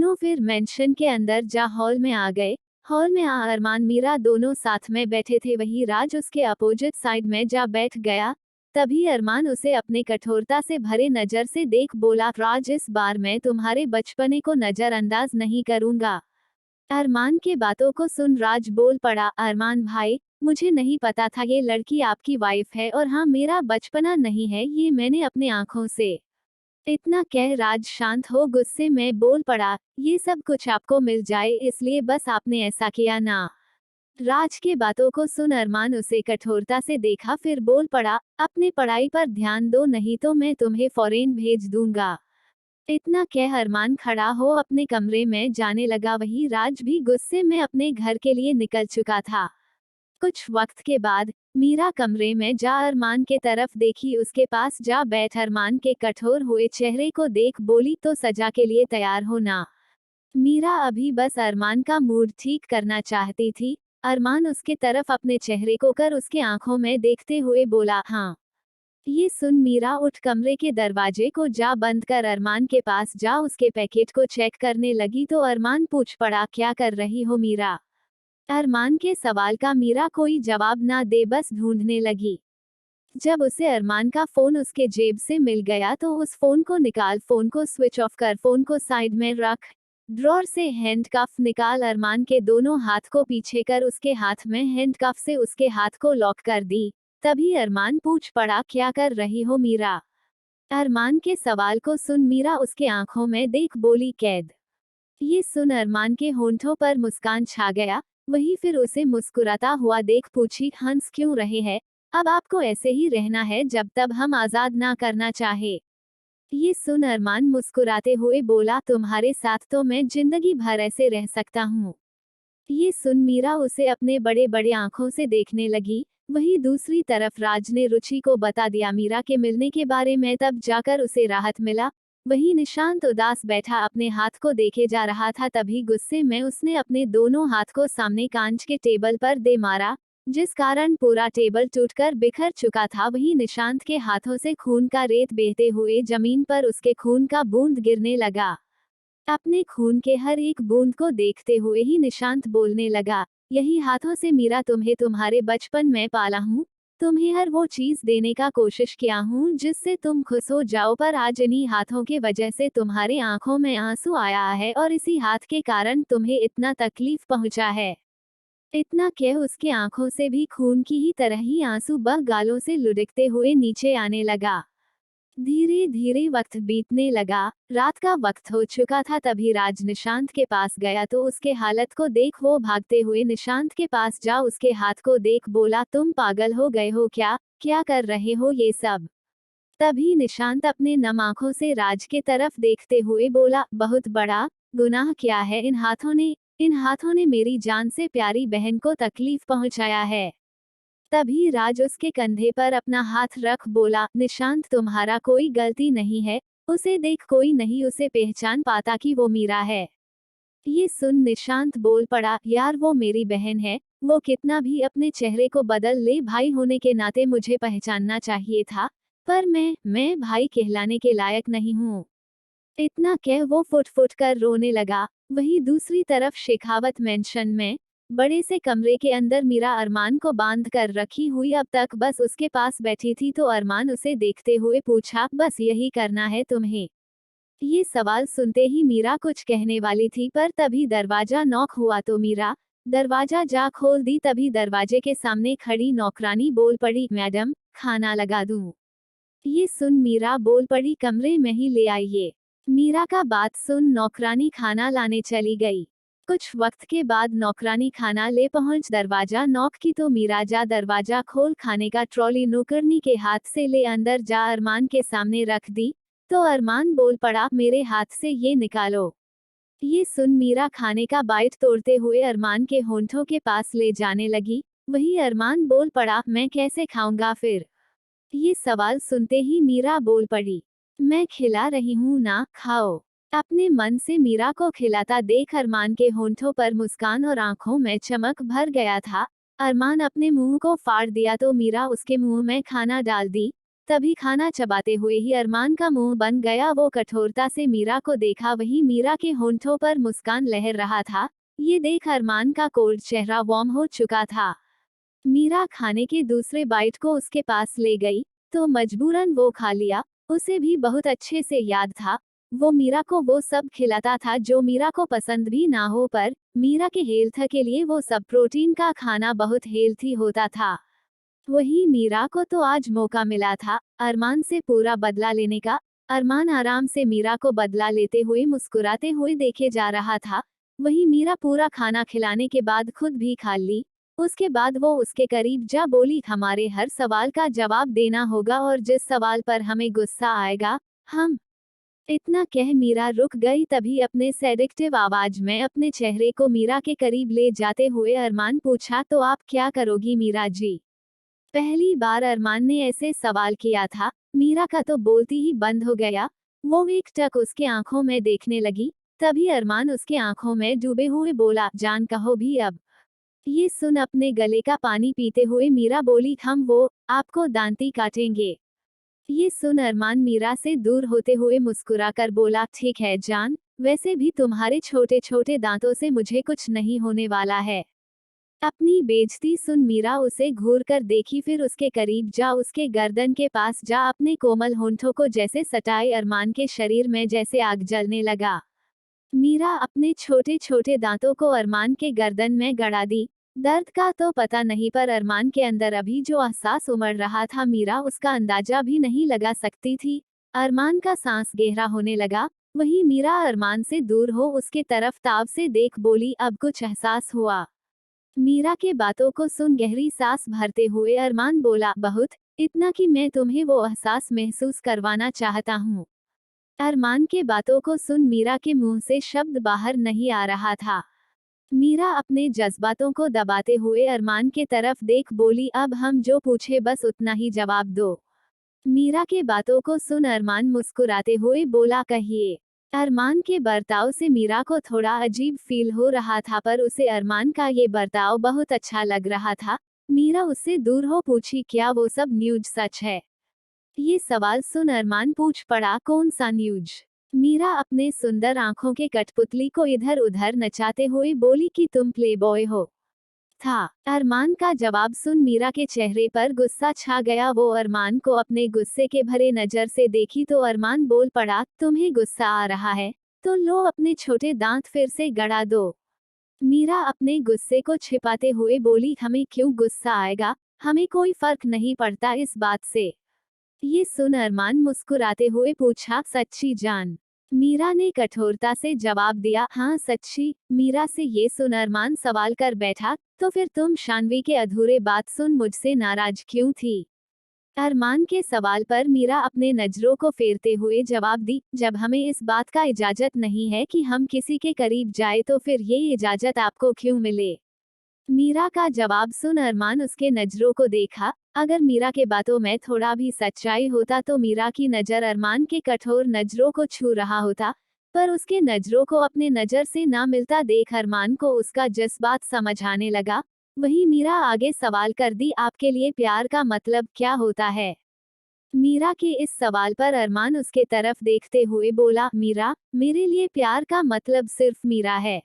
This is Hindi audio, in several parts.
दोनों फिर मेंशन के अंदर जा हॉल में आ गए। हॉल में अरमान मीरा दोनों साथ में बैठे थे, वही राज उसके अपोजिट साइड में जा बैठ गया। तभी अरमान उसे अपने कठोरता से भरे नजर से देख बोला, राज इस बार मैं तुम्हारे बचपने को नजरअंदाज नहीं करूंगा। अरमान के बातों को सुन राज बोल पड़ा, अरमान भाई, मुझे नहीं पता था ये लड़की आपकी वाइफ है, और हाँ मेरा बचपना नहीं है, ये मैंने अपने आंखों से। इतना कह राज शांत हो गुस्से में बोल पड़ा, ये सब कुछ आपको मिल जाए इसलिए बस आपने ऐसा किया ना। राज के बातों को सुन अरमान उसे कठोरता से देखा, फिर बोल पड़ा, अपने पढ़ाई पर ध्यान दो नहीं तो मैं तुम्हें फॉरेन भेज दूंगा। इतना कह अरमान खड़ा हो अपने कमरे में जाने लगा, वही राज भी गुस्से में अपने घर के लिए निकल चुका था। कुछ वक्त के बाद मीरा कमरे में जा अरमान के तरफ देखी, उसके पास जा बैठ अरमान के कठोर हुए चेहरे को देख बोली, तो सजा के लिए तैयार हो ना। मीरा अभी बस अरमान का मूड ठीक करना चाहती थी। अरमान उसके तरफ अपने चेहरे को कर उसके आंखों में देखते हुए बोला, हाँ। ये सुन मीरा उठ कमरे के दरवाजे को जा बंद कर अरमान के पास जा उसके पैकेट को चेक करने लगी, तो अरमान पूछ पड़ा, क्या कर रही हो मीरा। अरमान के सवाल का मीरा कोई जवाब ना दे बस ढूंढने लगी। जब उसे अरमान का फोन उसके जेब से मिल गया तो उस फोन को निकाल, फोन को स्विच ऑफ कर, फोन को साइड में रख। ड्रॉर से हैंडकफ निकाल, अरमान के दोनों हाथ को पीछे कर उसके हाथ में हैंडकफ से उसके हाथ को लॉक कर दी। तभी अरमान पूछ पड़ा, क्या कर रही हो मीरा। अरमान के सवाल को सुन मीरा उसके आंखों में देख बोली, कैद। ये सुन अरमान के होंठों पर मुस्कान छा गया। वही फिर उसे मुस्कुराता हुआ देख पूछी, हंस क्यों रहे हैं, अब आपको ऐसे ही रहना है जब तक हम आजाद ना करना चाहे। ये सुन अरमान मुस्कुराते हुए बोला, तुम्हारे साथ तो मैं जिंदगी भर ऐसे रह सकता हूँ। ये सुन मीरा उसे अपने बड़े बड़े आंखों से देखने लगी। वही दूसरी तरफ राज ने रुचि को बता दिया मीरा के मिलने के बारे में, तब जाकर उसे राहत मिला। वही निशांत उदास बैठा अपने हाथ को देखे जा रहा था, तभी गुस्से में उसने अपने दोनों हाथ को सामने कांच के टेबल पर दे मारा, जिस कारण पूरा टेबल टूटकर बिखर चुका था। वही निशांत के हाथों से खून का रेत बहते हुए जमीन पर उसके खून का बूंद गिरने लगा। अपने खून के हर एक बूंद को देखते हुए ही निशांत बोलने लगा, यही हाथों से मीरा तुम्हें तुम्हारे बचपन में पाला हूँ, तुम्हें हर वो चीज देने का कोशिश किया हूँ जिससे तुम खुश हो जाओ, पर आज इन्हीं हाथों के वजह से तुम्हारे आंखों में आंसू आया है और इसी हाथ के कारण तुम्हें इतना तकलीफ पहुंचा है। इतना कह उसके आंखों से भी खून की ही तरह ही आंसू बह गालों से लुढ़कते हुए नीचे आने लगा। धीरे धीरे वक्त बीतने लगा, रात का वक्त हो चुका था। तभी राज निशांत के पास गया तो उसके हालत को देख वो भागते हुए निशांत के पास जा उसके हाथ को देख बोला, तुम पागल हो गए हो क्या, क्या कर रहे हो ये सब। तभी निशांत अपने नम आंखों से राज के तरफ देखते हुए बोला, बहुत बड़ा गुनाह किया है इन हाथों ने मेरी जान से प्यारी बहन को तकलीफ पहुंचाया है। तभी राज उसके कंधे पर अपना हाथ रख बोला, निशांत तुम्हारा कोई गलती नहीं है, उसे देख कोई नहीं उसे पहचान पाता कि वो मीरा है। ये सुन निशांत बोल पड़ा, यार वो मेरी बहन है, वो कितना भी अपने चेहरे को बदल ले, भाई होने के नाते मुझे पहचानना चाहिए था, पर मैं भाई कहलाने के लायक नहीं हूँ। इतना कह वो फुट फुट कर रोने लगा। वही दूसरी तरफ शेखावत मेंशन में बड़े से कमरे के अंदर मीरा अरमान को बांध कर रखी हुई अब तक बस उसके पास बैठी थी, तो अरमान उसे देखते हुए पूछा, बस यही करना है तुम्हें। ये सवाल सुनते ही मीरा कुछ कहने वाली थी, पर तभी दरवाजा नॉक हुआ तो मीरा दरवाजा जा खोल दी। तभी दरवाजे के सामने खड़ी नौकरानी बोल पड़ी, मैडम खाना लगा दूं। ये सुन मीरा बोल पड़ी, कमरे में ही ले आइए। मीरा का बात सुन नौकरानी खाना लाने चली गई। कुछ वक्त के बाद नौकरानी खाना ले पहुंच दरवाजा नॉक की तो मीरा जा दरवाजा खोल खाने का ट्रॉली नौकरनी के हाथ से ले अंदर जा अरमान के सामने रख दी, तो अरमान बोल पड़ा, मेरे हाथ से ये निकालो। ये सुन मीरा खाने का बाइट तोड़ते हुए अरमान के होंठों के पास ले जाने लगी। वही अरमान बोल पड़ा, मैं कैसे खाऊंगा फिर। ये सवाल सुनते ही मीरा बोल पड़ी, मैं खिला रही हूँ ना, खाओ। अपने मन से मीरा को खिलाता देख अरमान के होंठों पर मुस्कान और आंखों में चमक भर गया था। अरमान अपने मुंह को फाड़ दिया तो मीरा उसके मुंह में खाना डाल दी। तभी खाना चबाते हुए ही अरमान का मुंह बन गया। वो कठोरता से मीरा को देखा, वही मीरा के होंठों पर मुस्कान लहर रहा था। ये देख अरमान का कोल्ड चेहरा वार्म हो चुका था। मीरा खाने के दूसरे बाइट को उसके पास ले गई तो मजबूरन वो खा लिया। उसे भी बहुत अच्छे से याद था, वो मीरा को वो सब खिलाता था जो मीरा को पसंद भी ना हो, पर मीरा के हेल्थ के लिए वो सब प्रोटीन का खाना बहुत हेल्थी होता था। वही मीरा को तो आज मौका मिला था अरमान से पूरा बदला लेने का। अरमान आराम से मीरा को बदला लेते हुए मुस्कुराते हुए देखे जा रहा था। वही मीरा पूरा खाना खिलाने के बाद खुद भी खा ली। उसके बाद वो उसके करीब जा बोली, हमारे हर सवाल का जवाब देना होगा और जिस सवाल पर हमें गुस्सा आएगा हम। इतना कह मीरा रुक गई। तभी अपने सेडिक्टिव आवाज में अपने चेहरे को मीरा के करीब ले जाते हुए अरमान पूछा, तो आप क्या करोगी मीरा जी? पहली बार अरमान ने ऐसे सवाल किया था। मीरा का तो बोलती ही बंद हो गया। वो एक टक उसके आंखों में देखने लगी। तभी अरमान उसके आंखों में डूबे हुए बोला, जान कहो भी अब। ये सुन अपने गले का पानी पीते हुए मीरा बोली, हम वो आपको दांती काटेंगे। ये सुन अरमान मीरा से दूर होते हुए मुस्कुराकर बोला, ठीक है जान, वैसे भी तुम्हारे छोटे छोटे दांतों से मुझे कुछ नहीं होने वाला है। अपनी बेइज्जती सुन मीरा उसे घूर कर देखी, फिर उसके करीब जा उसके गर्दन के पास जा अपने कोमल होंठों को जैसे सटाए। अरमान के शरीर में जैसे आग जलने लगा। मीरा अपने छोटे छोटे दांतों को अरमान के गर्दन में गड़ा दी। दर्द का तो पता नहीं, पर अरमान के अंदर अभी जो एहसास उमड़ रहा था मीरा उसका अंदाजा भी नहीं लगा सकती थी। अरमान का सांस गहरा होने लगा। वही मीरा अरमान से दूर हो उसके तरफ ताव से देख बोली, अब कुछ एहसास हुआ? मीरा के बातों को सुन गहरी सांस भरते हुए अरमान बोला, बहुत, इतना कि मैं तुम्हें वो एहसास महसूस करवाना चाहता हूँ। अरमान के बातों को सुन मीरा के मुंह से शब्द बाहर नहीं आ रहा था। मीरा अपने जज्बातों को दबाते हुए अरमान के तरफ देख बोली, अब हम जो पूछे बस उतना ही जवाब दो। मीरा के बातों को सुन अरमान मुस्कुराते हुए बोला, कहिए। अरमान के बर्ताव से मीरा को थोड़ा अजीब फील हो रहा था, पर उसे अरमान का ये बर्ताव बहुत अच्छा लग रहा था। मीरा उससे दूर हो पूछी, क्या वो सब न्यूज सच है? ये सवाल सुन अरमान पूछ पड़ा, कौन सा न्यूज? मीरा अपने सुंदर आंखों के कठपुतली को इधर उधर नचाते हुए बोली कि तुम प्लेबॉय हो। था। अरमान का जवाब सुन मीरा के चेहरे पर गुस्सा छा गया। वो अरमान को अपने गुस्से के भरे नजर से देखी तो अरमान बोल पड़ा, तुम्हें गुस्सा आ रहा है तो लो अपने छोटे दांत फिर से गड़ा दो। मीरा अपने गुस्से को छिपाते हुए बोली, हमें क्यों गुस्सा आएगा, हमें कोई फर्क नहीं पड़ता इस बात से। ये सुन अरमान मुस्कुराते हुए पूछा, सच्ची जान? मीरा ने कठोरता से जवाब दिया, हाँ सच्ची। मीरा से ये सुन अरमान सवाल कर बैठा, तो फिर तुम शानवी के अधूरे बात सुन मुझसे नाराज क्यों थी? अरमान के सवाल पर मीरा अपने नजरों को फेरते हुए जवाब दी, जब हमें इस बात का इजाजत नहीं है कि हम किसी के करीब जाए तो फिर ये इजाजत आपको क्यों मिले? मीरा का जवाब सुन अरमान उसके नजरों को देखा। अगर मीरा के बातों में थोड़ा भी सच्चाई होता तो मीरा की नजर अरमान के कठोर नजरों को छू रहा होता, पर उसके नजरों को अपने नजर से ना मिलता देख अरमान को उसका जज्बात समझ आने लगा। वही मीरा आगे सवाल कर दी, आपके लिए प्यार का मतलब क्या होता है? मीरा के इस सवाल पर अरमान उसके तरफ देखते हुए बोला, मीरा, मेरे लिए प्यार का मतलब सिर्फ मीरा है।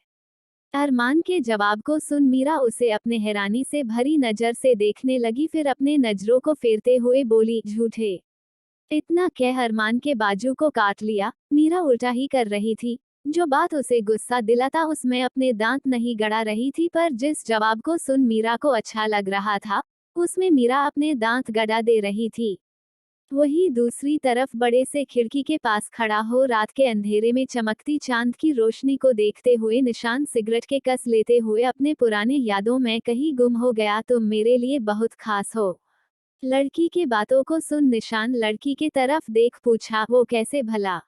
अरमान के जवाब को सुन मीरा उसे अपने हैरानी से भरी नजर से देखने लगी, फिर अपने नजरों को फेरते हुए बोली, झूठे। इतना कह अरमान के बाजू को काट लिया। मीरा उल्टा ही कर रही थी। जो बात उसे गुस्सा दिलाता उसमें अपने दांत नहीं गड़ा रही थी, पर जिस जवाब को सुन मीरा को अच्छा लग रहा था उसमें मीरा अपने दांत गड़ा दे रही थी। वही दूसरी तरफ बड़े से खिड़की के पास खड़ा हो रात के अंधेरे में चमकती चांद की रोशनी को देखते हुए निशान सिगरेट के कस लेते हुए अपने पुराने यादों में कहीं गुम हो गया। तुम मेरे लिए बहुत खास हो। लड़की के बातों को सुन निशान लड़की के तरफ देख पूछा, वो कैसे भला?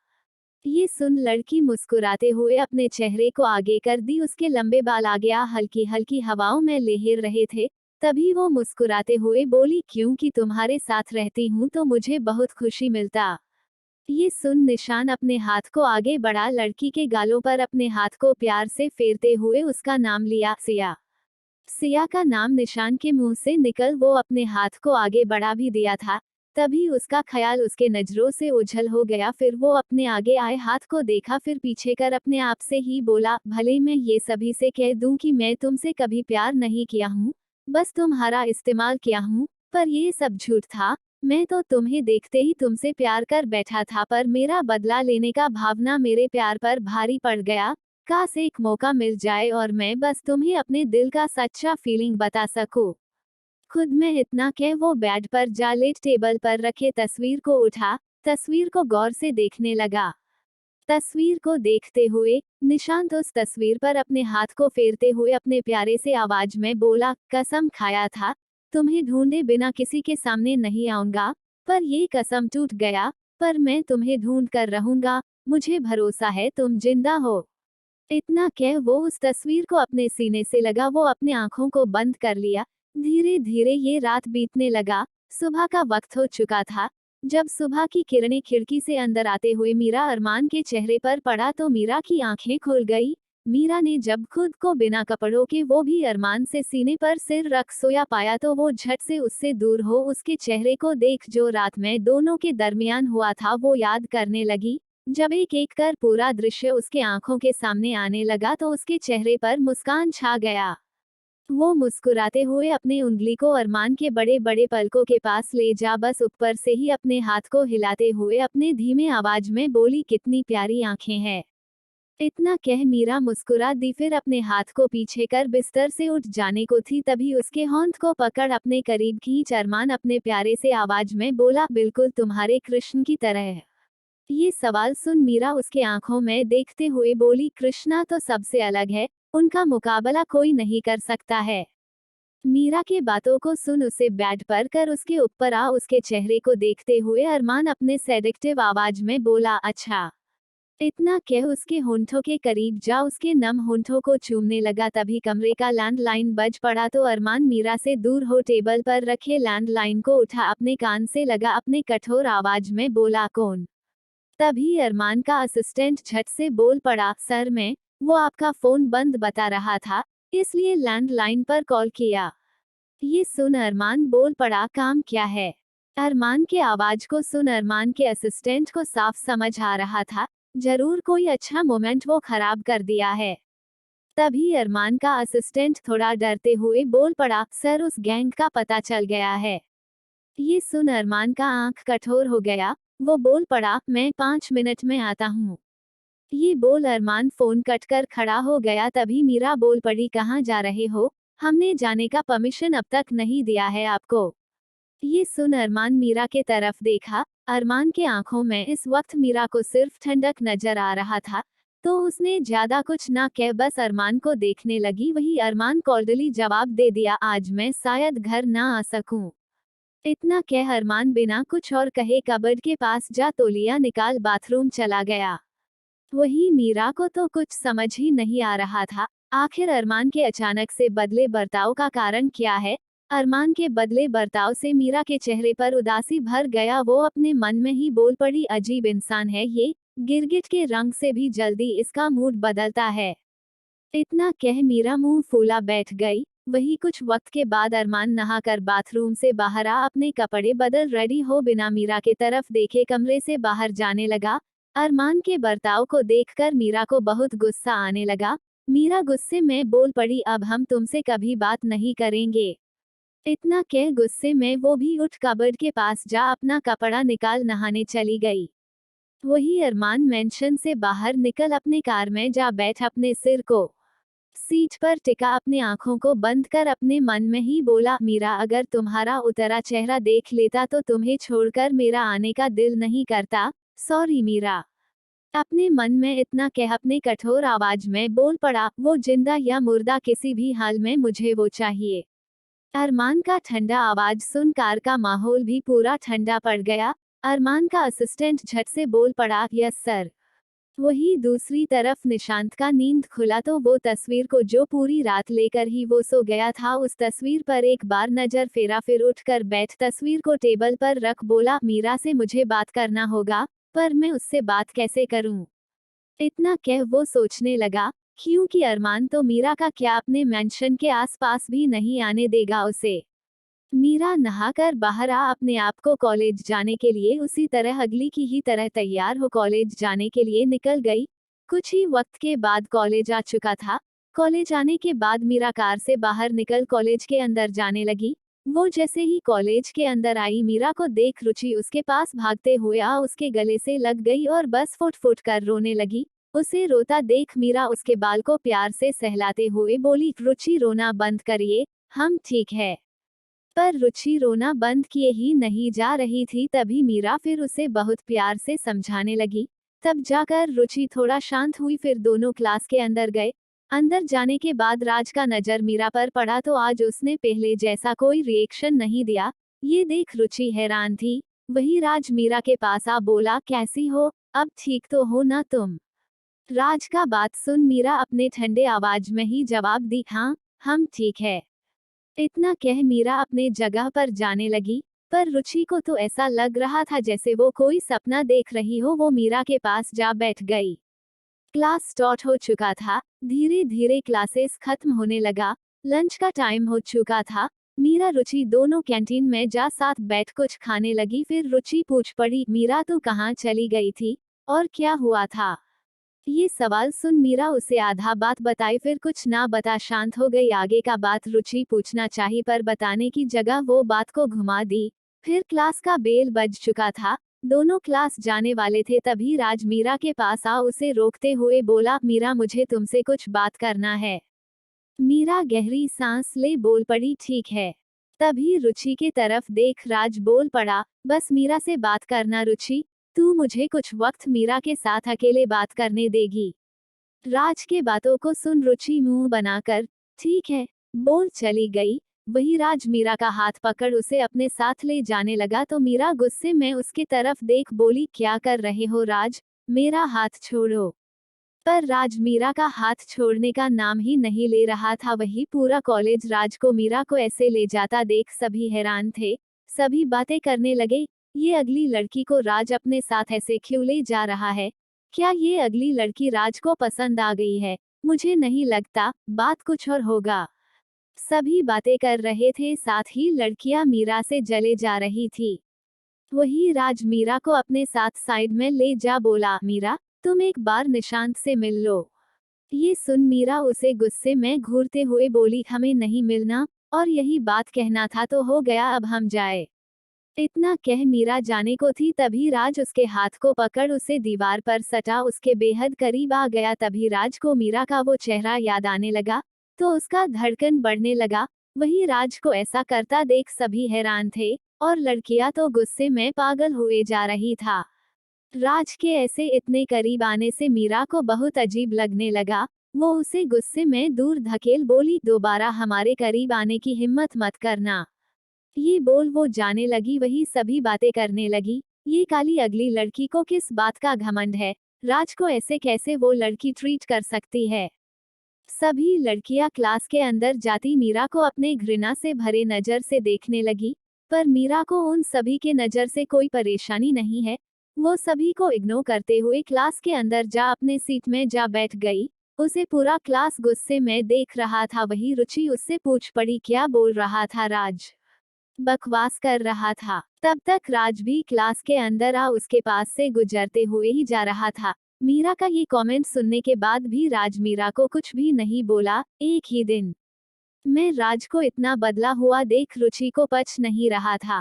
ये सुन लड़की मुस्कुराते हुए अपने चेहरे को आगे कर दी। उसके लंबे बाल आगे हल्की हल्की हवाओं में लहर रहे थे। तभी वो मुस्कुराते हुए बोली, क्योंकि तुम्हारे साथ रहती हूँ तो मुझे बहुत खुशी मिलता। ये सुन निशान अपने हाथ को आगे बढ़ा लड़की के गालों पर अपने हाथ को प्यार से फेरते हुए उसका नाम लिया, सिया। सिया का नाम निशान के मुंह से निकल वो अपने हाथ को आगे बढ़ा भी दिया था। तभी उसका ख्याल उसके नजरों से ओझल हो गया। फिर वो अपने आगे आए हाथ को देखा, फिर पीछे कर अपने आप से ही बोला, भले मैं ये सभी से कह दूं कि मैं तुमसे कभी प्यार नहीं किया हूँ, बस तुम्हारा इस्तेमाल किया हूँ, पर ये सब झूठ था। मैं तो तुम्हें देखते ही तुमसे प्यार कर बैठा था, पर मेरा बदला लेने का भावना मेरे प्यार पर भारी पड़ गया। काश एक मौका मिल जाए और मैं बस तुम्हें अपने दिल का सच्चा फीलिंग बता सकूं। खुद में इतना कह वो बेड पर जा लेट टेबल पर रखे तस्वीर को उठा, तस्वीर को गौर से देखने लगा। तस्वीर को देखते हुए निशांत उस तस्वीर पर अपने हाथ को फेरते हुए अपने प्यारे से आवाज में बोला, कसम खाया था तुम्हें ढूंढे बिना किसी के सामने नहीं आऊंगा, पर ये कसम टूट गया। पर मैं तुम्हें ढूंढ कर रहूंगा, मुझे भरोसा है तुम जिंदा हो। इतना कह वो उस तस्वीर को अपने सीने से लगा, वो अपने आंखों को बंद कर लिया। धीरे धीरे ये रात बीतने लगा। सुबह का वक्त हो चुका था। जब सुबह की किरणें खिड़की से अंदर आते हुए मीरा अरमान के चेहरे पर पड़ा तो मीरा की आंखें खुल गई। मीरा ने जब खुद को बिना कपड़ों के, वो भी अरमान से सीने पर सिर रख सोया पाया तो वो झट से उससे दूर हो उसके चेहरे को देख जो रात में दोनों के दरमियान हुआ था वो याद करने लगी। जब एक एक कर पूरा दृश्य उसके आंखों के सामने आने लगा तो उसके चेहरे पर मुस्कान छा गया। वो मुस्कुराते हुए अपनी उंगली को अरमान के बड़े बड़े पलकों के पास ले जा बस ऊपर से ही अपने हाथ को हिलाते हुए अपने धीमे आवाज में बोली, कितनी प्यारी आंखें हैं। इतना कह मीरा मुस्कुरा दी, फिर अपने हाथ को पीछे कर बिस्तर से उठ जाने को थी तभी उसके होंठ को पकड़ अपने करीब खींच अरमान अपने प्यारे से आवाज में बोला, बिल्कुल तुम्हारे कृष्ण की तरह। ये सवाल सुन मीरा उसके आंखों में देखते हुए बोली, कृष्णा तो सबसे अलग है, उनका मुकाबला कोई नहीं कर सकता है। मीरा के बातों को सुन उसे बेड पर कर उसके ऊपर आ उसके चेहरे को देखते हुए अरमान अपने सेडेक्टिव आवाज में बोला, अच्छा। इतना कह उसके होंठों के करीब जा उसके नम होंठों को चूमने लगा। तभी कमरे का लैंडलाइन बज पड़ा तो अरमान मीरा से दूर हो टेबल पर रखे लैंडलाइन को उठा अपने कान से लगा अपने कठोर आवाज में बोला, कौन। तभी अरमान का असिस्टेंट झट से बोल पड़ा, सर मैं, वो आपका फोन बंद बता रहा था, इसलिए लैंडलाइन पर कॉल किया। ये सुन अरमान बोल पड़ा, काम क्या है। अरमान के आवाज को सुन अरमान के असिस्टेंट को साफ समझ आ रहा था, जरूर कोई अच्छा मोमेंट वो खराब कर दिया है। तभी अरमान का असिस्टेंट थोड़ा डरते हुए बोल पड़ा, सर उस गैंग का पता चल गया है। ये सुन अरमान का आंख कठोर हो गया। वो बोल पड़ा, मैं 5 मिनट में आता हूँ। ये बोल अरमान फोन कट कर खड़ा हो गया। तभी मीरा बोल पड़ी, कहाँ जा रहे हो, हमने जाने का परमिशन अब तक नहीं दिया है आपको। ये सुन अरमान मीरा के तरफ देखा। अरमान के आंखों में इस वक्त मीरा को सिर्फ ठंडक नजर आ रहा था, तो उसने ज्यादा कुछ ना कह बस अरमान को देखने लगी। वही अरमान कोल्डली जवाब दे दिया, आज मैं शायद घर ना आ सकूं। इतना कह अरमान बिना कुछ और कहे कबर्ड के पास जा तौलिया निकाल बाथरूम चला गया। वही मीरा को तो कुछ समझ ही नहीं आ रहा था, आखिर अरमान के अचानक से बदले बर्ताव का कारण क्या है। अरमान के बदले बर्ताव से मीरा के चेहरे पर उदासी भर गया। वो अपने मन में ही बोल पड़ी, अजीब इंसान है ये, गिरगिट के रंग से भी जल्दी इसका मूड बदलता है। इतना कह मीरा मुंह फूला बैठ गई। वही कुछ वक्त के बाद अरमान नहाकर बाथरूम से बाहर आ अपने कपड़े बदल रेडी हो बिना मीरा के तरफ देखे कमरे से बाहर जाने लगा। अरमान के बर्ताव को देखकर मीरा को बहुत गुस्सा आने लगा। मीरा गुस्से में बोल पड़ी, अब हम तुमसे कभी बात नहीं करेंगे। इतना कह गुस्से में वो भी उठ कबर्ड के पास जा अपना कपड़ा निकाल नहाने चली गई। वही अरमान मेंशन से बाहर निकल अपने कार में जा बैठ अपने सिर को सीट पर टिका अपनी आंखों को बंद कर अपने मन में ही बोला, मीरा अगर तुम्हारा उतरा चेहरा देख लेता तो तुम्हें छोड़कर मेरा आने का दिल नहीं करता। सॉरी मीरा। अपने मन में इतना कह अपने कठोर आवाज में बोल पड़ा, वो जिंदा या मुर्दा किसी भी हाल में मुझे वो चाहिए। अरमान का ठंडा आवाज सुन कार का माहौल भी पूरा ठंडा पड़ गया। अरमान का असिस्टेंट झट से बोल पड़ा, यस सर। वही दूसरी तरफ निशांत का नींद खुला तो वो तस्वीर को जो पूरी रात लेकर ही वो सो गया था उस तस्वीर पर एक बार नजर फेरा, फिर उठकर बैठ तस्वीर को टेबल पर रख बोला, मीरा से मुझे बात करना होगा, पर मैं उससे बात कैसे करूं। इतना कह वो सोचने लगा, क्योंकि अरमान तो मीरा का क्या अपने मेंशन के आसपास भी नहीं आने देगा उसे। मीरा नहाकर बाहर आ अपने आप को कॉलेज जाने के लिए उसी तरह अगली की ही तरह तैयार हो कॉलेज जाने के लिए निकल गई। कुछ ही वक्त के बाद कॉलेज आ चुका था। कॉलेज आने के बाद मीरा कार से बाहर निकल कॉलेज के अंदर जाने लगी। वो जैसे ही कॉलेज के अंदर आई, मीरा को देख रुचि उसके पास भागते हुए आ उसके गले से लग गई और बस फुट फुट कर रोने लगी। उसे रोता देख मीरा उसके बाल को प्यार से सहलाते हुए बोली, रुचि रोना बंद करिए, हम ठीक है। पर रुचि रोना बंद किए ही नहीं जा रही थी। तभी मीरा फिर उसे बहुत प्यार से समझाने लगी। तब जाकर रुचि थोड़ा शांत हुई। फिर दोनों क्लास के अंदर गए। अंदर जाने के बाद राज का नजर मीरा पर पड़ा तो आज उसने पहले जैसा कोई रिएक्शन नहीं दिया। ये देख रुचि हैरान थी। वही राज मीरा के पास आ बोला, कैसी हो, अब ठीक तो हो ना तुम? राज का बात सुन मीरा अपने ठंडे आवाज में ही जवाब दी, हाँ हम ठीक है। इतना कह मीरा अपने जगह पर जाने लगी। पर रुचि को तो ऐसा लग रहा था जैसे वो कोई सपना देख रही हो। वो मीरा के पास जा बैठ गई। क्लास स्टार्ट हो चुका था। धीरे धीरे क्लासेस खत्म होने लगा। लंच का टाइम हो चुका था। मीरा रुचि दोनों कैंटीन में जा साथ बैठ कुछ खाने लगी। फिर रुचि पूछ पड़ी, मीरा तू कहाँ चली गई थी और क्या हुआ था? ये सवाल सुन मीरा उसे आधा बात बताई, फिर कुछ ना बता शांत हो गई। आगे का बात रुचि पूछना चाही पर बताने की जगह वो बात को घुमा दी। फिर क्लास का बेल बज चुका था। दोनों क्लास जाने वाले थे। तभी राज मीरा के पास आ उसे रोकते हुए बोला, मीरा मुझे तुमसे कुछ बात करना है। मीरा गहरी सांस ले बोल पड़ी, ठीक है। तभी रुचि के तरफ देख राज बोल पड़ा, बस मीरा से बात करना रुचि, तू मुझे कुछ वक्त मीरा के साथ अकेले बात करने देगी? राज के बातों को सुन रुचि मुंह बनाकर ठीक है बोल चली गई। वही राज मीरा का हाथ पकड़ उसे अपने साथ ले जाने लगा तो मीरा गुस्से में उसके तरफ देख बोली, क्या कर रहे हो राज, मेरा हाथ छोड़ो। पर राज मीरा का हाथ छोड़ने का नाम ही नहीं ले रहा था। वही पूरा कॉलेज राज को मीरा को ऐसे ले जाता देख सभी हैरान थे। सभी बातें करने लगे, ये अगली लड़की को राज अपने साथ ऐसे क्यों ले जा रहा है? क्या ये अगली लड़की राज को पसंद आ गई है? मुझे नहीं लगता, बात कुछ और होगा। सभी बातें कर रहे थे, साथ ही लड़कियां मीरा से जले जा रही थी। वही राज मीरा को अपने साथ साइड में ले जा बोला, मीरा तुम एक बार निशांत से मिल लो। ये सुन मीरा उसे गुस्से में घूरते हुए बोली, हमें नहीं मिलना, और यही बात कहना था तो हो गया, अब हम जाए। इतना कह मीरा जाने को थी तभी राज उसके हाथ को पकड़ उसे दीवार पर सटा उसके बेहद करीब आ गया। तभी राज को मीरा का वो चेहरा याद आने लगा तो उसका धड़कन बढ़ने लगा। वही राज को ऐसा करता देख सभी हैरान थे और लड़कियां तो गुस्से में पागल हुए जा रही था। राज के ऐसे इतने करीब आने से मीरा को बहुत अजीब लगने लगा। वो उसे गुस्से में दूर धकेल बोली, दोबारा हमारे करीब आने की हिम्मत मत करना। ये बोल वो जाने लगी। वही सभी बातें करने लगी, ये काली अगली लड़की को किस बात का घमंड है, राज को ऐसे कैसे वो लड़की ट्रीट कर सकती है। सभी लड़कियां क्लास के अंदर जाती मीरा को अपने घृणा से भरे नजर से देखने लगी। पर मीरा को उन सभी के नजर से कोई परेशानी नहीं है। वो सभी को इग्नोर करते हुए क्लास के अंदर जा अपने सीट में जा बैठ गई। उसे पूरा क्लास गुस्से में देख रहा था। वही रुचि उससे पूछ पड़ी, क्या बोल रहा था राज? बकवास कर रहा था। तब तक राज भी क्लास के अंदर आ उसके पास से गुजरते हुए ही जा रहा था। मीरा का ये कमेंट सुनने के बाद भी राज मीरा को कुछ भी नहीं बोला। एक ही दिन में राज को इतना बदला हुआ देख रुचि को पच नहीं रहा था।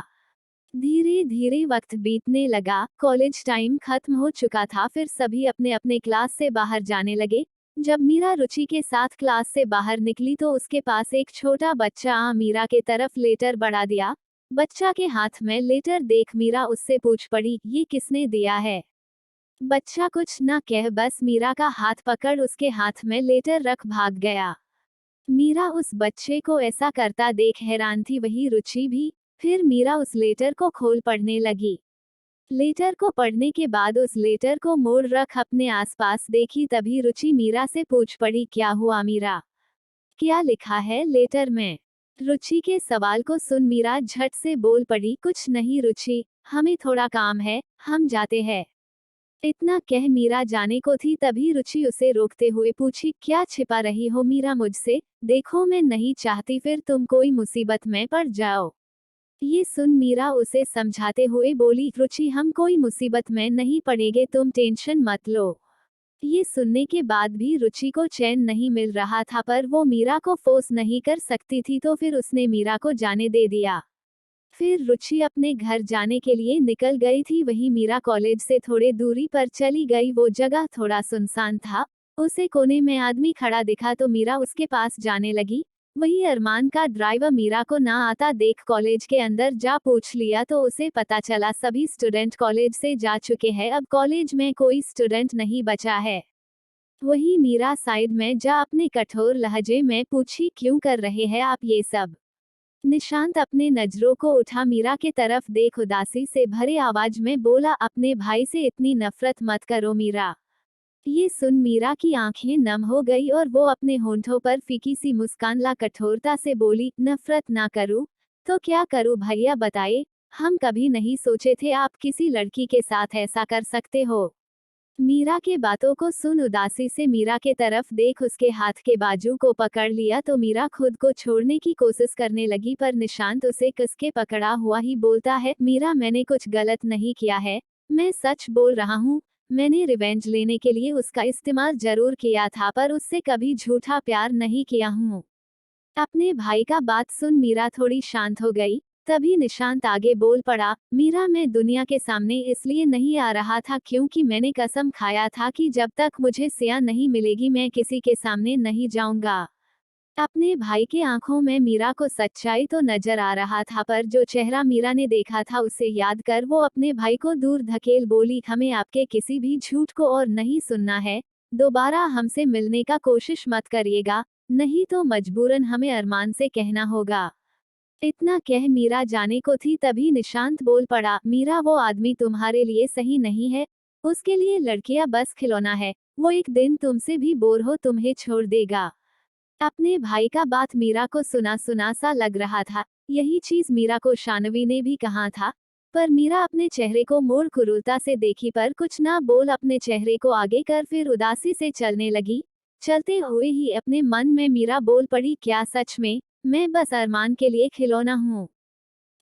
धीरे धीरे वक्त बीतने लगा। कॉलेज टाइम खत्म हो चुका था। फिर सभी अपने अपने क्लास से बाहर जाने लगे। जब मीरा रुचि के साथ क्लास से बाहर निकली तो उसके पास एक छोटा बच्चा आ मीरा के तरफ लेटर बढ़ा दिया। बच्चा के हाथ में लेटर देख मीरा उससे पूछ पड़ी, ये किसने दिया है? बच्चा कुछ न कह बस मीरा का हाथ पकड़ उसके हाथ में लेटर रख भाग गया। मीरा उस बच्चे को ऐसा करता देख हैरान थी, वही रुचि भी। फिर मीरा उस लेटर को खोल पढ़ने लगी। लेटर को पढ़ने के बाद उस लेटर को मोड़ रख अपने आसपास देखी। तभी रुचि मीरा से पूछ पड़ी, क्या हुआ मीरा, क्या लिखा है लेटर में? रुचि के सवाल को सुन मीरा झट से बोल पड़ी, कुछ नहीं रुचि, हमें थोड़ा काम है, हम जाते हैं। इतना कह मीरा जाने को थी तभी रुचि उसे रोकते हुए पूछी, क्या छिपा रही हो मीरा मुझसे? देखो मैं नहीं चाहती फिर तुम कोई मुसीबत में पड़ जाओ। ये सुन मीरा उसे समझाते हुए बोली, रुचि हम कोई मुसीबत में नहीं पड़ेंगे, तुम टेंशन मत लो। ये सुनने के बाद भी रुचि को चैन नहीं मिल रहा था, पर वो मीरा को फोर्स नहीं कर सकती थी, तो फिर उसने मीरा को जाने दे दिया। फिर रुचि अपने घर जाने के लिए निकल गई थी। वहीं मीरा कॉलेज से थोड़े दूरी पर चली गई। वो जगह थोड़ा सुनसान था। उसे कोने में आदमी खड़ा दिखा तो मीरा उसके पास जाने लगी। वहीं अरमान का ड्राइवर मीरा को ना आता देख कॉलेज के अंदर जा पूछ लिया तो उसे पता चला सभी स्टूडेंट कॉलेज से जा चुके हैं, अब कॉलेज में कोई स्टूडेंट नहीं बचा है। वहीं मीरा साइड में जा अपने कठोर लहजे में पूछी, क्यों कर रहे हैं आप ये सब? निशांत अपने नजरों को उठा मीरा के तरफ देख उदासी से भरे आवाज में बोला, अपने भाई से इतनी नफरत मत करो मीरा। ये सुन मीरा की आंखें नम हो गई और वो अपने होंठों पर फीकी सी मुस्कान ला कठोरता से बोली, नफरत ना करूं तो क्या करूं भैया बताए, हम कभी नहीं सोचे थे आप किसी लड़की के साथ ऐसा कर सकते हो। मीरा के बातों को सुन उदासी से मीरा के तरफ देख उसके हाथ के बाजू को पकड़ लिया तो मीरा खुद को छोड़ने की कोशिश करने लगी, पर निशांत उसे कस के पकड़ा हुआ ही बोलता है, मीरा मैंने कुछ गलत नहीं किया है, मैं सच बोल रहा हूँ। मैंने रिवेंज लेने के लिए उसका इस्तेमाल जरूर किया था, पर उससे कभी झूठा प्यार नहीं किया हूँ। अपने भाई का बात सुन मीरा थोड़ी शांत हो गई। तभी निशांत आगे बोल पड़ा, मीरा मैं दुनिया के सामने इसलिए नहीं आ रहा था क्योंकि मैंने कसम खाया था कि जब तक मुझे सिया नहीं मिलेगी मैं किसी के सामने नहीं जाऊंगा। अपने भाई के आंखों में मीरा को सच्चाई तो नजर आ रहा था, पर जो चेहरा मीरा ने देखा था उसे याद कर वो अपने भाई को दूर धकेल बोली, हमें आपके किसी भी झूठ को और नहीं सुनना है। दोबारा हमसे मिलने का कोशिश मत करिएगा, नहीं तो मजबूरन हमें अरमान से कहना होगा। इतना कह मीरा जाने को थी तभी निशांत बोल पड़ा, मीरा वो आदमी तुम्हारे लिए सही नहीं है, उसके लिए लड़कियां बस खिलौना है, वो एक दिन तुमसे भी बोर हो तुम्हें छोड़ देगा। अपने भाई का बात मीरा को सुना सुना सा लग रहा था। यही चीज मीरा को शानवी ने भी कहा था, पर मीरा अपने चेहरे को मोड़ क्रूरता से देखी पर कुछ ना बोल अपने चेहरे को आगे कर फिर उदासी से चलने लगी। चलते हुए ही अपने मन में मीरा बोल पड़ी, क्या सच में मैं बस अरमान के लिए खिलौना हूँ?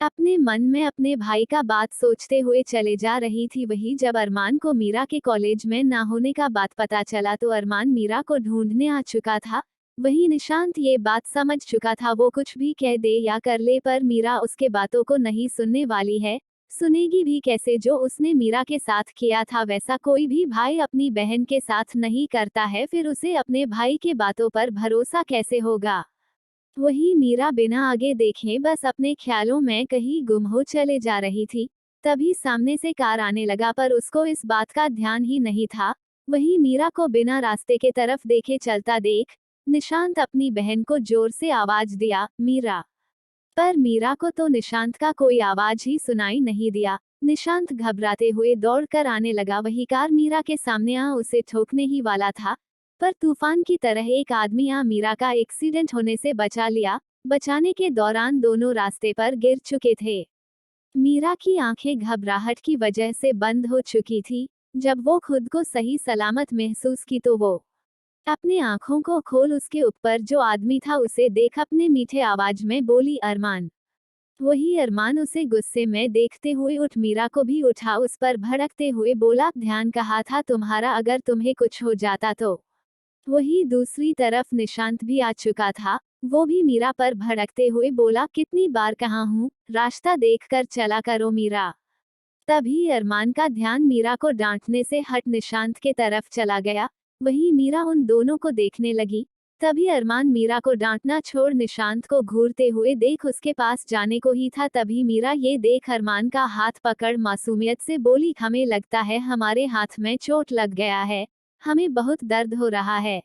अपने मन में अपने भाई का बात सोचते हुए चले जा रही थी। वही जब अरमान को मीरा के कॉलेज में ना होने का बात पता चला तो अरमान मीरा को ढूंढने आ चुका था। वही निशांत ये बात समझ चुका था, वो कुछ भी कह दे या कर ले पर मीरा उसके बातों को नहीं सुनने वाली है। सुनेगी भी कैसे? जो उसने मीरा के साथ किया था वैसा कोई भी भाई अपनी बहन के साथ नहीं करता है, फिर उसे अपने भाई के बातों पर भरोसा कैसे होगा? वही मीरा बिना आगे देखे बस अपने ख्यालों में कहीं गुम हो चले जा रही थी। तभी सामने से कार आने लगा, पर उसको इस बात का ध्यान ही नहीं था। वही मीरा को बिना रास्ते के तरफ देखे चलता देख निशांत अपनी बहन को जोर से आवाज दिया, मीरा। पर मीरा को तो निशांत का कोई आवाज ही सुनाई नहीं दिया। निशांत घबराते हुए दौड़कर आने लगा। वही कार मीरा के सामने आ उसे ठोकने ही वाला था, पर तूफान की तरह एक आदमी आ मीरा का एक्सीडेंट होने से बचा लिया। बचाने के दौरान दोनों रास्ते पर गिर चुके थे। मीरा की आंखें घबराहट की वजह से बंद हो चुकी थी। जब वो खुद को सही सलामत महसूस की तो वो अपने आंखों को खोल उसके ऊपर जो आदमी था उसे देख अपने मीठे आवाज में बोली, अरमान। वही अरमान उसे गुस्से में देखते हुए उठ मीरा को भी उठा उस पर भड़कते हुए बोला, ध्यान कहा था तुम्हारा, अगर तुम्हें कुछ हो जाता तो। वही दूसरी तरफ निशांत भी आ चुका था। वो भी मीरा पर भड़कते हुए बोला, कितनी बार कहा हूँ रास्ता देखकर चला करो मीरा। तभी अरमान का ध्यान मीरा को डांटने से हट निशांत के तरफ चला गया। वही मीरा उन दोनों को देखने लगी। तभी अरमान मीरा को डांटना छोड़ निशांत को घूरते हुए देख उसके पास जाने को ही था। तभी मीरा ये देख अरमान का हाथ पकड़ मासूमियत से बोली, हमें लगता है हमारे हाथ में चोट लग गया है, हमें बहुत दर्द हो रहा है।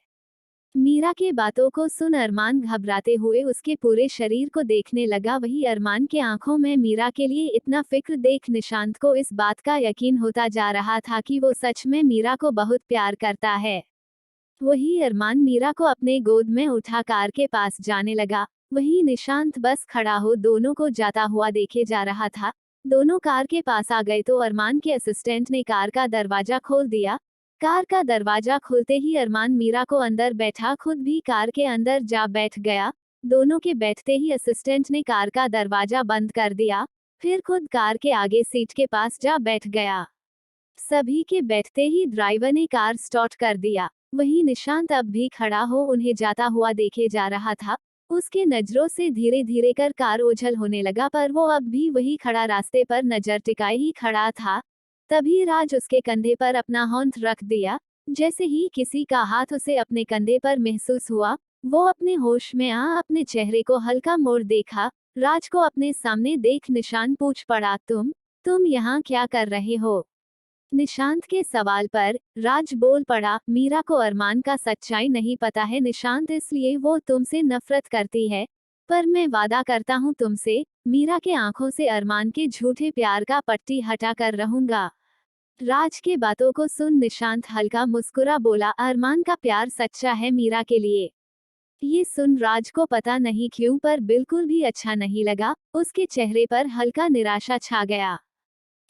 मीरा के बातों को सुन अरमान घबराते हुए उसके पूरे शरीर को देखने लगा। वही अरमान के आंखों में मीरा के लिए इतना फिक्र देख निशांत को इस बात का यकीन होता जा रहा था कि वो सच में मीरा को बहुत प्यार करता है। वही अरमान मीरा को अपने गोद में उठा कार के पास जाने लगा। वही निशांत बस खड़ा हो दोनों को जाता हुआ देखे जा रहा था। दोनों कार के पास आ गए तो अरमान के असिस्टेंट ने कार का दरवाजा खोल दिया। कार का दरवाजा खुलते ही अरमान मीरा को अंदर बैठा खुद भी कार के अंदर जा बैठ गया। दोनों के बैठते ही असिस्टेंट ने कार का दरवाजा बंद कर दिया, फिर खुद कार के आगे सीट के पास जा बैठ गया। सभी के बैठते ही ड्राइवर ने कार स्टार्ट कर दिया। वहीं निशांत अब भी खड़ा हो उन्हें जाता हुआ देखे जा रहा था। उसके नजरों से धीरे धीरे कर कार ओझल होने लगा, पर वो अब भी वही खड़ा रास्ते पर नजर टिकाए ही खड़ा था। तभी राज उसके कंधे पर अपना हाथ रख दिया। जैसे ही किसी का हाथ उसे अपने कंधे पर महसूस हुआ, वो अपने होश में आ अपने चेहरे को हल्का मोड़ देखा। राज को अपने सामने देख निशांत पूछ पड़ा, तुम यहाँ क्या कर रहे हो? निशांत के सवाल पर राज बोल पड़ा, मीरा को अरमान का सच्चाई नहीं पता है निशांत, इसलिए वो तुमसे नफरत करती है। पर मैं वादा करता हूँ तुमसे, मीरा के आंखों से अरमान के झूठे प्यार का पट्टी हटा कर रहूंगा। राज के बातों को सुन निशांत हल्का मुस्कुरा बोला, अरमान का प्यार सच्चा है मीरा के लिए। ये सुन राज को पता नहीं क्यों पर बिल्कुल भी अच्छा नहीं लगा। उसके चेहरे पर हल्का निराशा छा गया।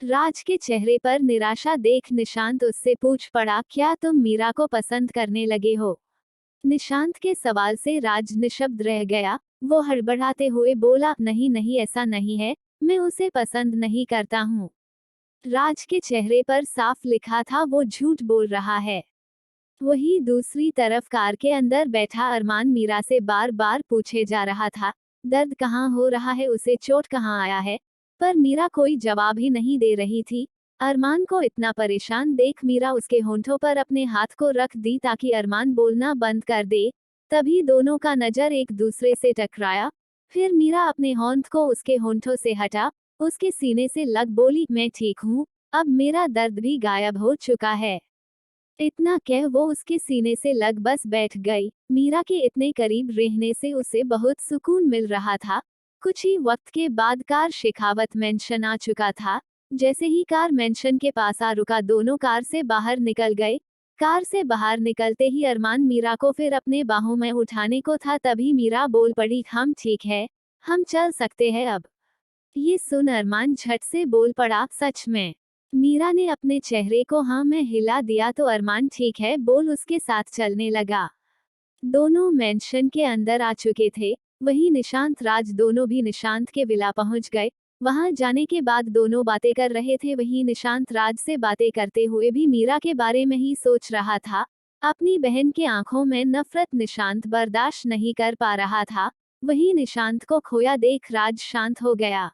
राज के चेहरे पर निराशा देख निशांत उससे पूछ पड़ा, क्या तुम मीरा को पसंद करने लगे हो? निशांत के सवाल से राज निशब्द रह गया। वो हड़बड़ाते हुए बोला, नहीं नहीं ऐसा नहीं है, मैं उसे पसंद नहीं करता हूँ। राज के चेहरे पर साफ लिखा था वो झूठ बोल रहा है। वही दूसरी तरफ कार के अंदर बैठा अरमान मीरा से बार बार पूछे जा रहा था, दर्द कहाँ हो रहा है, उसे चोट कहाँ आया है? पर मीरा कोई जवाब ही नहीं दे रही थी। अरमान को इतना परेशान देख मीरा उसके होंठों पर अपने हाथ को रख दी ताकि अरमान बोलना बंद कर दे। तभी दोनों का नजर एक दूसरे से टकराया। फिर मीरा अपने होंठ को उसके होंठों से हटा, उसके सीने से लग बोली, मैं ठीक हूँ, अब मेरा दर्द भी गायब हो चुका है। इतना कह वो उसके सीने से लग बस बैठ गई। मीरा के इतने करीब रहने से उसे बहुत सुकून मिल रहा था। कुछ ही वक्त के बाद कार शेखावत मेंशन आ चुका था। जैसे ही कार मेंशन के पास आ रुका, दोनों कार से बाहर निकल गए। कार से बाहर निकलते ही अरमान मीरा को फिर अपने बाहों में उठाने को था, तभी मीरा बोल पड़ी, हम ठीक है, हम चल सकते हैं अब। ये सुन अरमान झट से बोल पड़ा, सच में? मीरा ने अपने चेहरे को हाँ में हिला दिया तो अरमान ठीक है बोल उसके साथ चलने लगा। दोनों मेंशन के अंदर आ चुके थे। वहीं निशांत राज दोनों भी निशांत के विला पहुंच गए। वहां जाने के बाद दोनों बातें कर रहे थे। वहीं निशांत राज से बातें करते हुए भी मीरा के बारे में ही सोच रहा था। अपनी बहन के आंखों में नफरत निशांत बर्दाश्त नहीं कर पा रहा था। वहीं निशांत को खोया देख राज शांत हो गया।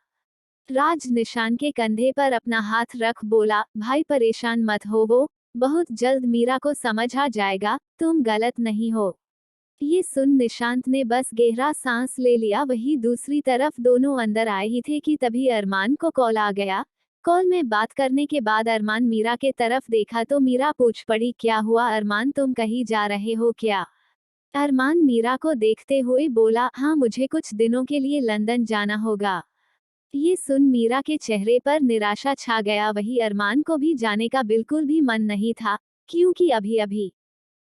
राज निशान के कंधे पर अपना हाथ रख बोला, भाई परेशान मत हो, वो बहुत जल्द मीरा को समझ आ जाएगा, तुम गलत नहीं हो। ये सुन निशांत ने बस गहरा सांस ले लिया। वही दूसरी तरफ दोनों अंदर आए ही थे कि तभी अरमान को कॉल आ गया। कॉल में बात करने के बाद अरमान मीरा के तरफ देखा तो मीरा पूछ पड़ी, क्या हुआ अरमान, तुम कहीं जा रहे हो क्या? अरमान मीरा को देखते हुए बोला, हाँ मुझे कुछ दिनों के लिए लंदन जाना होगा। ये सुन मीरा के चेहरे पर निराशा छा गया। वही अरमान को भी जाने का बिल्कुल भी मन नहीं था, क्योंकि अभी अभी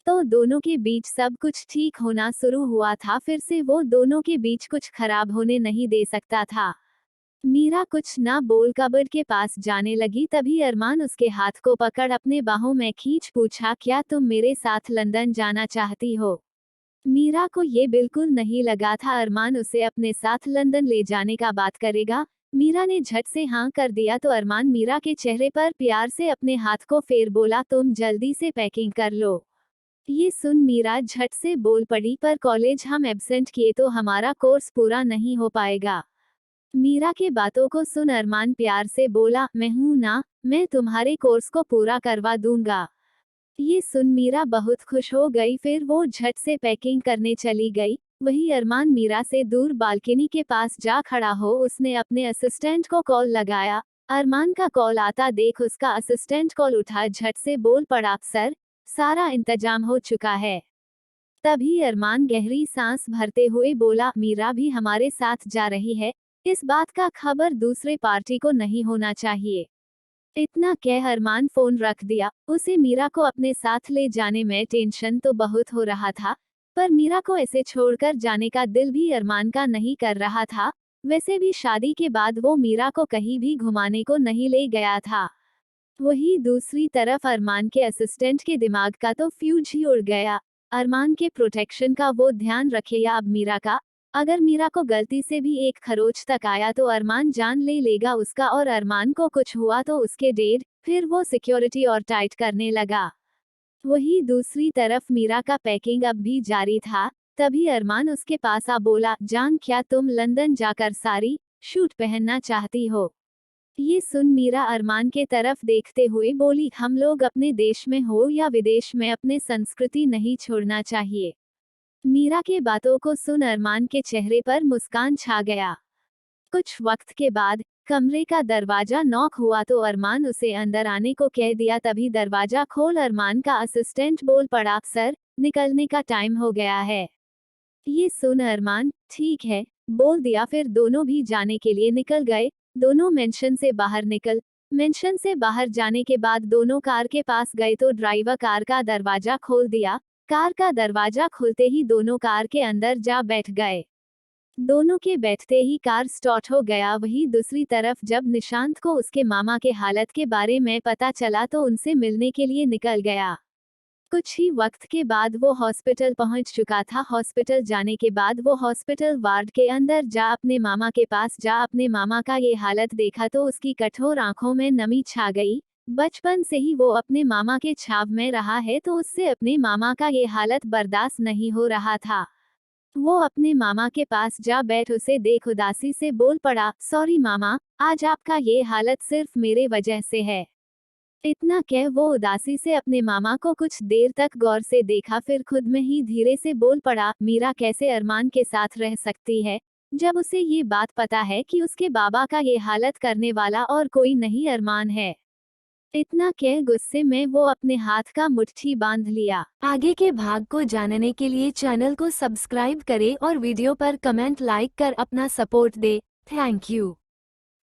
तो दोनों के बीच सब कुछ ठीक होना शुरू हुआ था, फिर से वो दोनों के बीच कुछ खराब होने नहीं दे सकता था। मीरा कुछ ना बोल कबर्ड के पास जाने लगी, तभी अरमान उसके हाथ को पकड़ अपने बाहों में खींच पूछा, क्या तुम मेरे साथ लंदन जाना चाहती हो? मीरा को ये बिल्कुल नहीं लगा था अरमान उसे अपने साथ लंदन ले जाने का बात करेगा। मीरा ने झट से हाँ कर दिया तो अरमान मीरा के चेहरे पर प्यार से अपने हाथ को फेर बोला, तुम जल्दी से पैकिंग कर लो। ये सुन मीरा झट से बोल पड़ी, पर कॉलेज हम एब्सेंट किए तो हमारा कोर्स पूरा नहीं हो पाएगा। मीरा के बातों को सुन अरमान प्यार से बोला, मैं हूं ना, मैं तुम्हारे कोर्स को पूरा करवा दूंगा। ये सुन मीरा बहुत खुश हो गई। फिर वो झट से पैकिंग करने चली गई। वही अरमान मीरा से दूर बालकनी के पास जा खड़ा हो उसने अपने असिस्टेंट को कॉल लगाया। अरमान का कॉल आता देख उसका असिस्टेंट कॉल उठा झट से बोल पड़ा, सर सारा इंतजाम हो चुका है। तभी अरमान गहरी सांस भरते हुए बोला, मीरा भी हमारे साथ जा रही है, इस बात का खबर दूसरे पार्टी को नहीं होना चाहिए। इतना कह अरमान फोन रख दिया। उसे मीरा को अपने साथ ले जाने में टेंशन तो बहुत हो रहा था, पर मीरा को ऐसे छोड़कर जाने का दिल भी अरमान का नहीं कर रहा था। वैसे भी शादी के बाद वो मीरा को कहीं भी घुमाने को नहीं ले गया था। वही दूसरी तरफ अरमान के असिस्टेंट के दिमाग का तो फ्यूज ही उड़ गया। अरमान के प्रोटेक्शन का वो ध्यान रखे या अब मीरा का, अगर मीरा को गलती से भी एक खरोच तक आया तो अरमान जान ले लेगा उसका, और अरमान को कुछ हुआ तो उसके डेड। फिर वो सिक्योरिटी और टाइट करने लगा। वही दूसरी तरफ मीरा का पैकिंग अब भी जारी था। तभी अरमान उसके पास आ बोला, जान क्या तुम लंदन जाकर सारी शूट पहनना चाहती हो? ये सुन मीरा अरमान के तरफ देखते हुए बोली, हम लोग अपने देश में हो या विदेश में अपने संस्कृति नहीं छोड़ना चाहिए। मीरा के बातों को सुन अरमान के चेहरे पर मुस्कान छा गया। कुछ वक्त के बाद कमरे का दरवाजा नॉक हुआ तो अरमान उसे अंदर आने को कह दिया। तभी दरवाजा खोल अरमान का असिस्टेंट बोल पड़ा, सर निकलने का टाइम हो गया है। ये सुन अरमान ठीक है बोल दिया। फिर दोनों भी जाने के लिए निकल गए। दोनों मेंशन से बाहर जाने के बाद दोनों कार के पास गए तो ड्राइवर कार का दरवाजा खोल दिया। कार का दरवाजा खुलते ही दोनों कार के अंदर जा बैठ गए। दोनों के बैठते ही कार स्टार्ट हो गया। वहीं दूसरी तरफ जब निशांत को उसके मामा के हालत के बारे में पता चला तो उनसे मिलने के लिए निकल गया। कुछ ही वक्त के बाद वो हॉस्पिटल पहुंच चुका था। हॉस्पिटल जाने के बाद वो हॉस्पिटल वार्ड के अंदर जा अपने मामा के पास जा अपने मामा का ये हालत देखा तो उसकी कठोर आंखों में नमी छा गई। बचपन से ही वो अपने मामा के छाव में रहा है तो उससे अपने मामा का ये हालत बर्दाश्त नहीं हो रहा था। वो अपने मामा के पास जा बैठ उसे देख उदासी से बोल पड़ा, सॉरी मामा, आज आपका ये हालत सिर्फ मेरे वजह से है। इतना कह वो उदासी से अपने मामा को कुछ देर तक गौर से देखा, फिर खुद में ही धीरे से बोल पड़ा, मीरा कैसे अरमान के साथ रह सकती है जब उसे ये बात पता है कि उसके बाबा का ये हालत करने वाला और कोई नहीं अरमान है। इतना कह गुस्से में वो अपने हाथ का मुट्ठी बांध लिया। आगे के भाग को जानने के लिए चैनल को सब्सक्राइब करें और वीडियो पर कमेंट लाइक कर अपना सपोर्ट दे। Thank you.